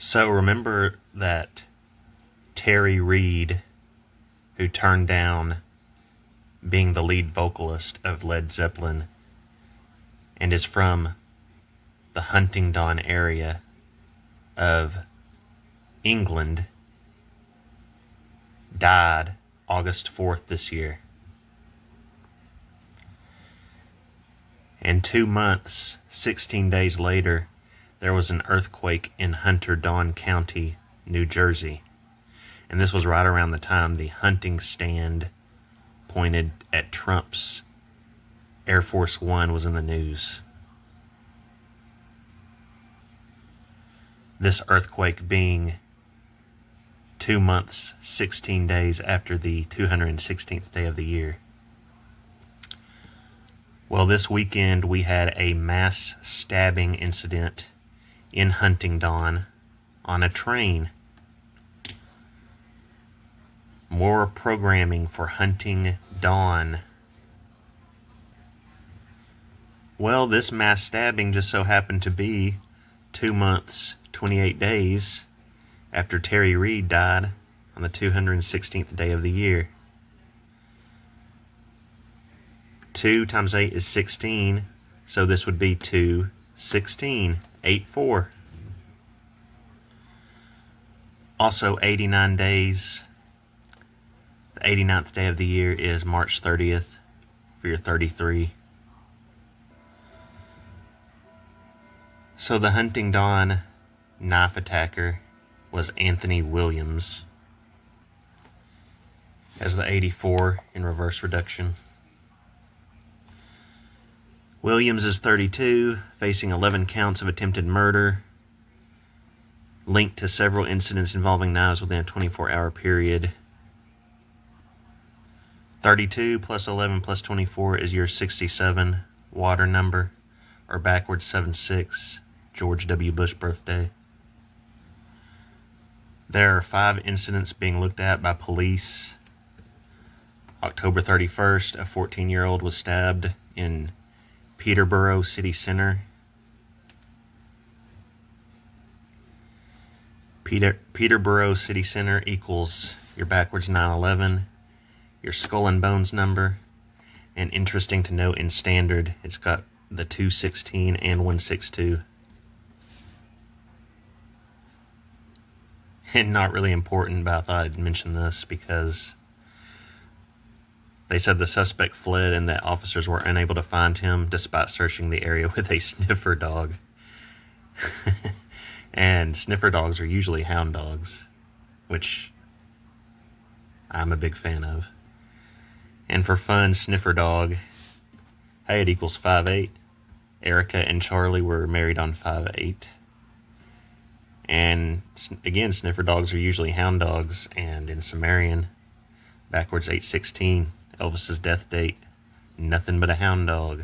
So remember that Terry Reid, who turned down being the lead vocalist of Led Zeppelin and is from the Huntingdon area of England, died August 4th this year. And 2 months, 16 days later, there was an earthquake in Hunterdon County, New Jersey. And this was right around the time the hunting stand pointed at Trump's Air Force One was in the news. This earthquake being 2 months, 16 days after the 216th day of the year. Well, this weekend we had a mass stabbing incident in Huntingdon on a train. More programming for Hunting Dawn. Well, this mass stabbing just so happened to be 2 months, 28 days after Terry Reid died on the 216th day of the year. 2 times 8 is 16, so this would be 216, 8-4. Also 89 days. The 89th day of the year is March 30th for your 33. So the Huntingdon knife attacker was Anthony Williams as the 84 in reverse reduction. Williams is 32, facing 11 counts of attempted murder, linked to several incidents involving knives within a 24-hour period. 32 plus 11 plus 24 is your 67 water number, or backwards 76, George W. Bush birthday. There are 5 incidents being looked at by police. October 31st, a 14-year-old was stabbed in Peterborough City Center. Peterborough City Center equals your backwards 911, your skull and bones number, and interesting to note in standard, it's got the 216 and 162. And not really important, but I thought I'd mention this because they said the suspect fled and that officers were unable to find him despite searching the area with a sniffer dog. And sniffer dogs are usually hound dogs, which I'm a big fan of. And for fun, sniffer dog, hey, it equals 5'8". Erica and Charlie were married on 5'8". And again, sniffer dogs are usually hound dogs, and in Sumerian, backwards 816, Elvis's death date, nothing but a hound dog.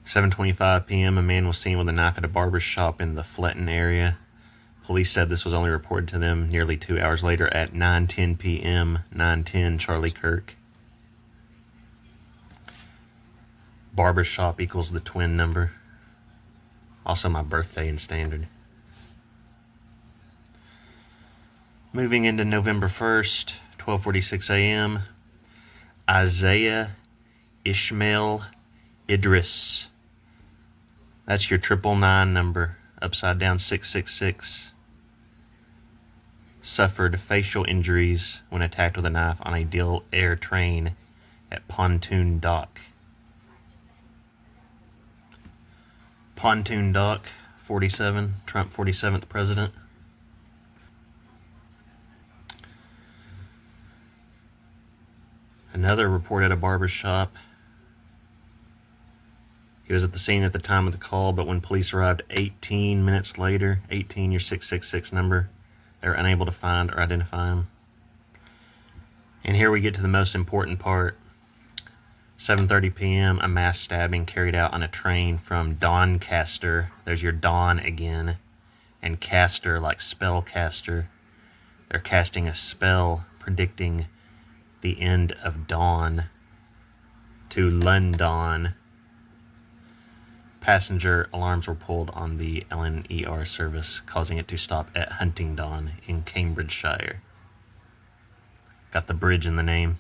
7:25 p.m., a man was seen with a knife at a barber shop in the Fletton area. Police said this was only reported to them nearly 2 hours later at 9:10 p.m., 9:10 Charlie Kirk. Barber shop equals the twin number. Also my birthday in standard. Moving into November 1st, 12:46 a.m., Isaiah Ishmael Idris. That's your 999 number, upside down 666. Suffered facial injuries when attacked with a knife on a Dill Air train at Pontoon Dock. Pontoon Dock, 47, Trump 47th president. Another report at a barber shop. He was at the scene at the time of the call, but when police arrived 18 minutes later, 18, your 666 number, they were unable to find or identify him. And here we get to the most important part. 7:30 p.m., a mass stabbing carried out on a train from Doncaster. There's your Dawn again. And caster, like spellcaster. They're casting a spell predicting the end of dawn to London. passenger alarms were pulled on the LNER service, causing it to stop at Huntingdon in Cambridgeshire. Got the bridge in the name.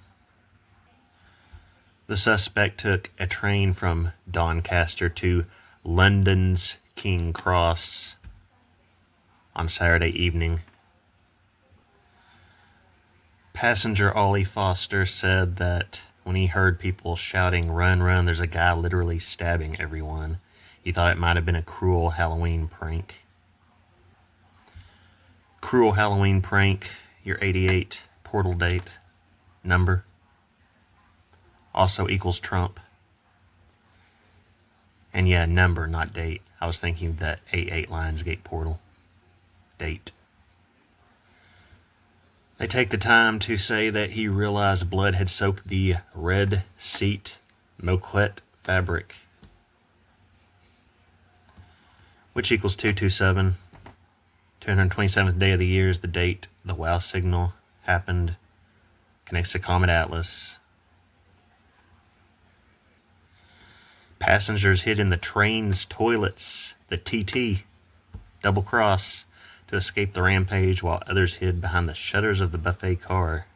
The suspect took a train from Doncaster to London's King Cross on Saturday evening. Passenger Ollie Foster said that when he heard people shouting, "Run, run, there's a guy literally stabbing everyone," he thought it might have been a cruel Halloween prank. Cruel Halloween prank, your 88 portal date number also equals Trump. And yeah, number, not date. I was thinking that 88 Lionsgate portal date. They take the time to say that he realized blood had soaked the red seat moquette fabric, which equals 227. 227th day of the year is the date the wow signal happened. Connects to Comet Atlas. Passengers hid in the train's toilets, the TT, double cross, to escape the rampage, while others hid behind the shutters of the buffet car.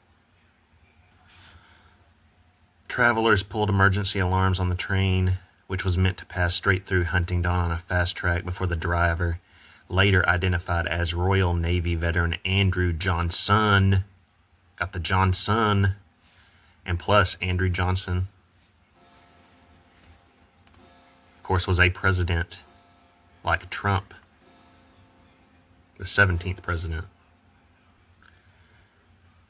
Travelers pulled emergency alarms on the train, which was meant to pass straight through Huntingdon on a fast track before the driver, later identified as Royal Navy veteran Andrew Johnson, got the Johnson, and plus Andrew Johnson, of course, was a president like Trump, the 17th president.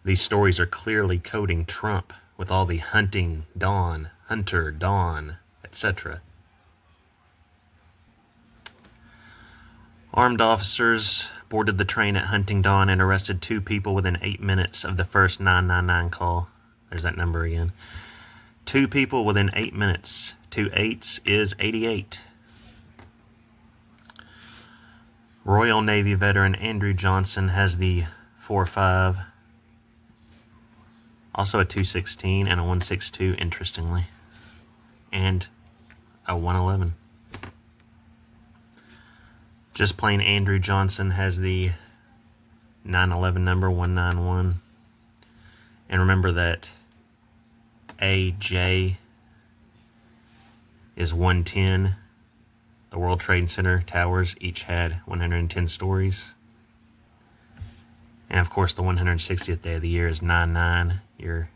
These stories are clearly coding Trump with all the hunting, Dawn, Hunter, Dawn, etc. Armed officers boarded the train at Huntingdon and arrested 2 people within 8 minutes of the first 999 call. There's that number again. 2 people within 8 minutes. 2 8s is 88. Royal Navy veteran Andrew Johnson has the 45. Also a 216 and a 162, interestingly. And a 111. Just plain Andrew Johnson has the 911 number, 191. And remember that AJ is 110. The World Trade Center towers each had 110 stories. And of course, the 160th day of the year is 99, your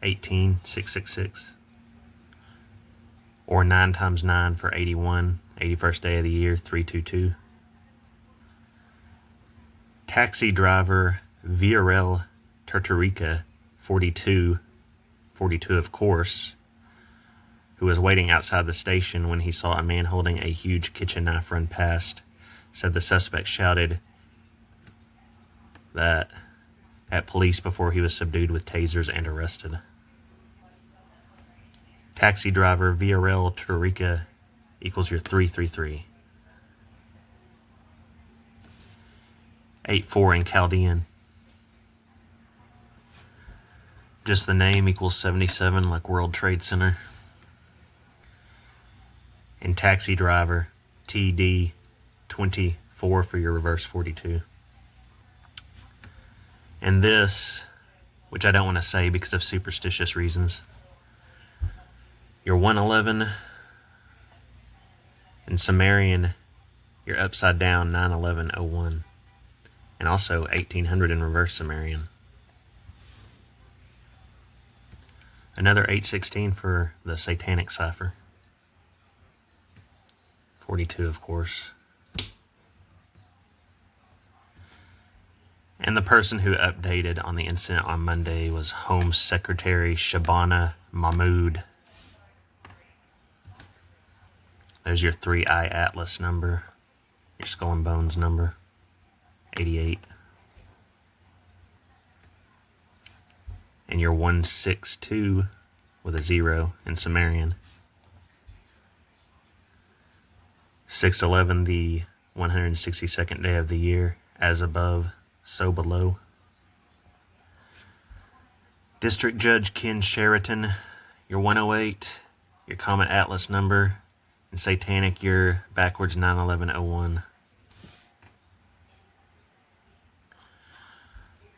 18666. Or 9 times 9 for 81, 81st day of the year, 322. Taxi driver Viorel Turturica, 42 of course, who was waiting outside the station when he saw a man holding a huge kitchen knife run past, said the suspect shouted that at police before he was subdued with tasers and arrested. Taxi driver Viorel Turturica equals your 333. 84 in Chaldean. Just the name equals 77, like World Trade Center. And taxi driver TD 24 for your reverse 42. And this, which I don't want to say because of superstitious reasons, your 111 in Sumerian, your upside down 91101, and also 1800 in reverse Sumerian. Another 816 for the satanic cipher. 42, of course. And the person who updated on the incident on Monday was Home Secretary Shabana Mahmood. There's your 3I Atlas number, your Skull and Bones number, 88. And your 162 with a 0 in Sumerian. 611, the 162nd day of the year, as above, so below. District Judge Ken Sheraton, your 108, your Comet Atlas number, And Satanic, you're backwards 9/11/01.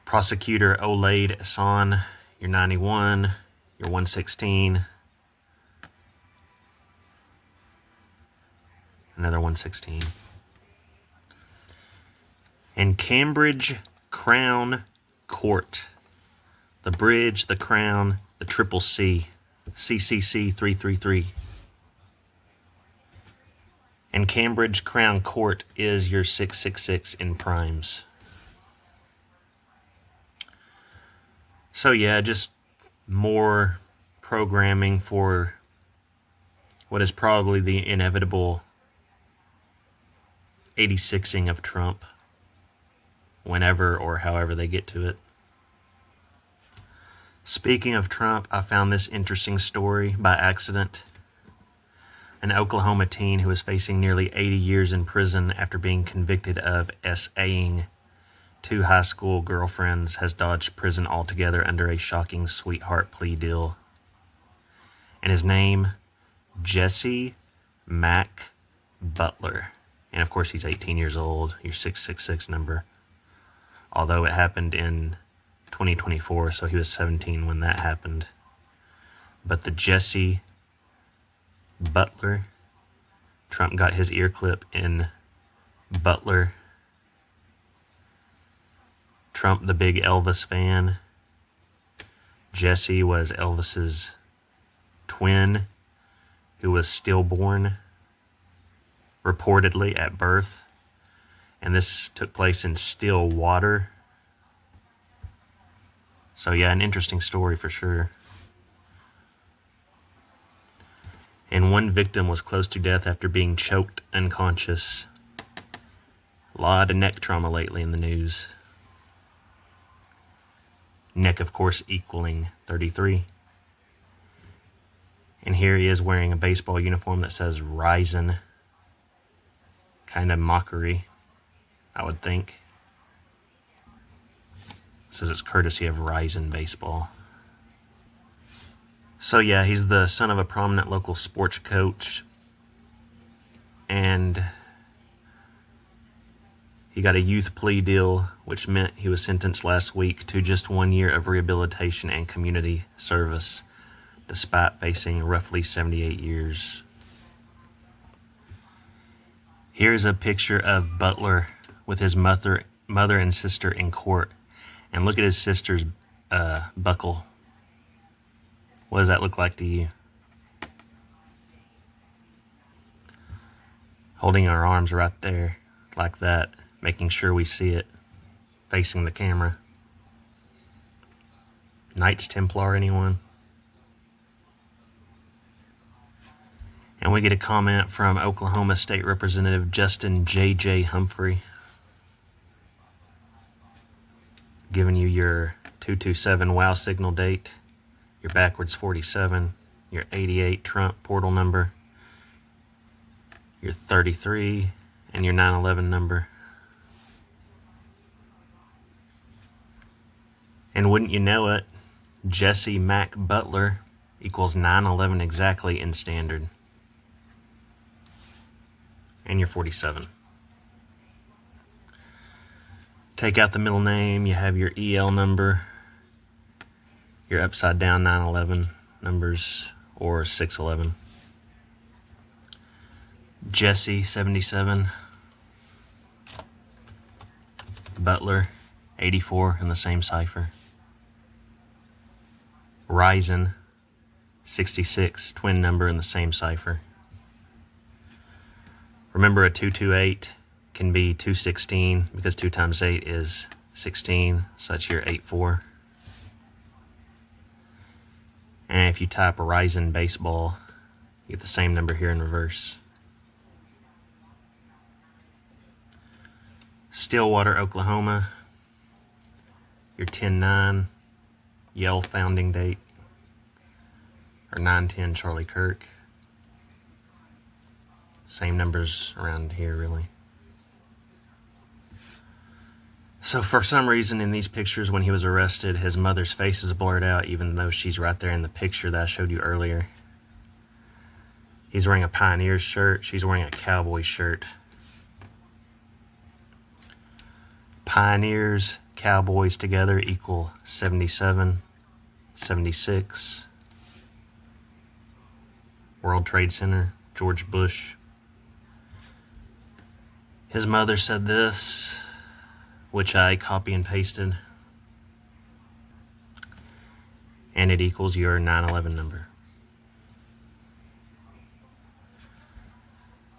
Prosecutor Olaid Hassan, you're 91, you're 116. Another 116. And Cambridge Crown Court. The Bridge, the Crown, the Triple C. CCC 333. And Cambridge Crown Court is your 666 in primes. So yeah, just more programming for what is probably the inevitable 86ing of Trump, whenever or however they get to it. Speaking of Trump, I found this interesting story by accident. An Oklahoma teen who is facing nearly 80 years in prison after being convicted of SAing two high school girlfriends has dodged prison altogether under a shocking sweetheart plea deal. And his name, Jesse Mack Butler. And of course he's 18 years old, your 666 number. Although it happened in 2024, so he was 17 when that happened. But the Jesse Butler, Trump got his ear clip in Butler. Trump, the big Elvis fan. Jesse was Elvis's twin, who was stillborn, reportedly at birth. And this took place in Stillwater. So yeah, an interesting story for sure. And one victim was close to death after being choked unconscious. A lot of neck trauma lately in the news. Neck, of course, equaling 33. And here he is wearing a baseball uniform that says Ryzen. Kind of mockery, I would think. It says it's courtesy of Ryzen Baseball. So yeah, he's the son of a prominent local sports coach, and he got a youth plea deal, which meant he was sentenced last week to just 1 year of rehabilitation and community service, despite facing roughly 78 years. Here's a picture of Butler with his mother and sister in court, and look at his sister's buckle. What does that look like to you? Holding our arms right there, like that, making sure we see it, facing the camera. Knights Templar, anyone? And we get a comment from Oklahoma State Representative Justin J.J. Humphrey, giving you your 227 WOW signal date, your backwards 47, your 88 Trump portal number, your 33, and your 9/11 number. And wouldn't you know it, Jesse Mack Butler equals 9/11 exactly in standard. And you're 47. Take out the middle name, you have your EL number, your upside down 9/11 numbers, or 6/11. Jesse 77, Butler 84 in the same cipher. Ryzen 66, twin number in the same cipher. Remember, a 228 can be 216 because 2 times 8 is 16, so that's your 84. And if you type Ryzen Baseball, you get the same number here in reverse. Stillwater, Oklahoma, your 10-9, Yale founding date, or 9/10 Charlie Kirk. Same numbers around here, really. So for some reason in these pictures when he was arrested, his mother's face is blurred out, even though she's right there in the picture that I showed you earlier. He's wearing a Pioneers shirt. She's wearing a Cowboys shirt. Pioneers, Cowboys together equal 77, 76. World Trade Center, George Bush. His mother said this, which I copy and pasted, and it equals your 9/11 number.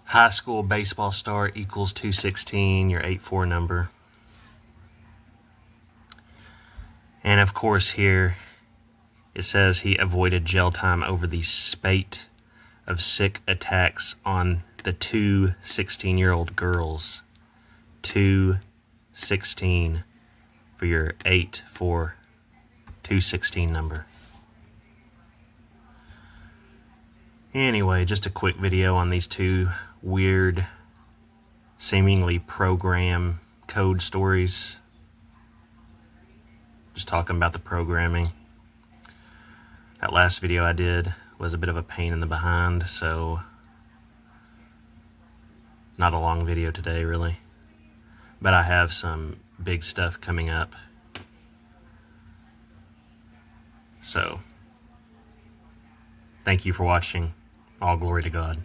High school baseball star equals 216, your 84 number. And of course here it says he avoided jail time over the spate of sick attacks on the two 16-year-old girls. 216 for your 216 number. Anyway, just a quick video on these two weird, seemingly program code stories. Just talking about the programming. That last video I did was a bit of a pain in the behind, so not a long video today, really. But I have some big stuff coming up. So, thank you for watching. All glory to God.